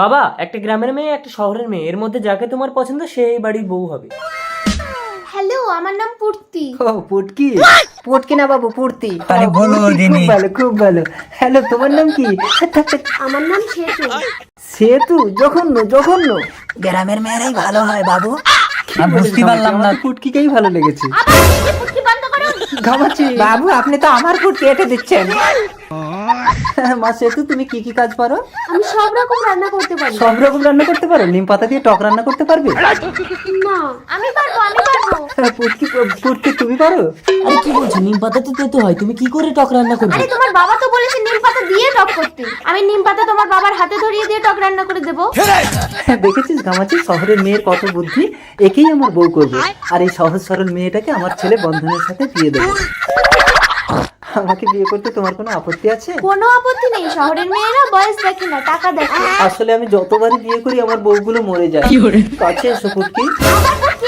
বাবা, একটা গ্রামের মেয়ে একটা শহরের মেয়ে, এর মধ্যে যাকে তোমার পছন্দ সেই বাড়ির বউ হবে। হ্যালো, আমার নাম পূর্তি। ও পুটকি। পুটকি না বাবু, পূর্তি। আরে বলো খুব ভালো, খুব ভালো। হ্যালো, তোমার নাম কি? আমার নাম সেতু। সেতু? জঘন্য জঘন্য। গ্রামের মেয়েরাই ভালো হয় বাবু। আমি বুঝতে পারলাম না। পুটকিকেই ভালো লেগেছে। পুটকি বন্ধ করো। ঘামাচ্ছি। বাবু আপনি তো আমার পুটকি এঁটে দিচ্ছেন। মা সেতু, তুমি কি কি কাজ পারো? আমি সব রকম রান্না করতে পারি। সব রকম রান্না করতে পারো? নিম পাতা দিয়ে টক রান্না করতে পারবে? না, আমি পারবো। পুটকি, পুটকি তুমি পারো? আরে কি বলছো, নিম পাতা তো তেতো হয়, তুমি কি করে টক রান্না করবে? আরে তোমার বাবা তো বলেছে নিম পাতা দিয়ে টক করতে। আমি নিম পাতা তোমার বাবার হাতে ধরিয়ে দিয়ে টক রান্না করে দেবো। দেখেছিস ঘামাচ্ছি, শহরের মেয়ের কত বুদ্ধি। একেই আমার বউ করবে, আর এই সহজ সরল মেয়েটাকে আমার ছেলে বন্ধনের সাথে দিয়ে দেবো। আমাকে বিয়ে করতে তোমার কোনো আপত্তি আছে? কোনো আপত্তি নেই। শহরের মেয়েরা বয়স দেখে না, টাকা দেখে। আসলে আমি যতবারই বিয়ে করি আমার বউগুলো মরে যায়। কাছে এসো পুটকি। আবার পুটকি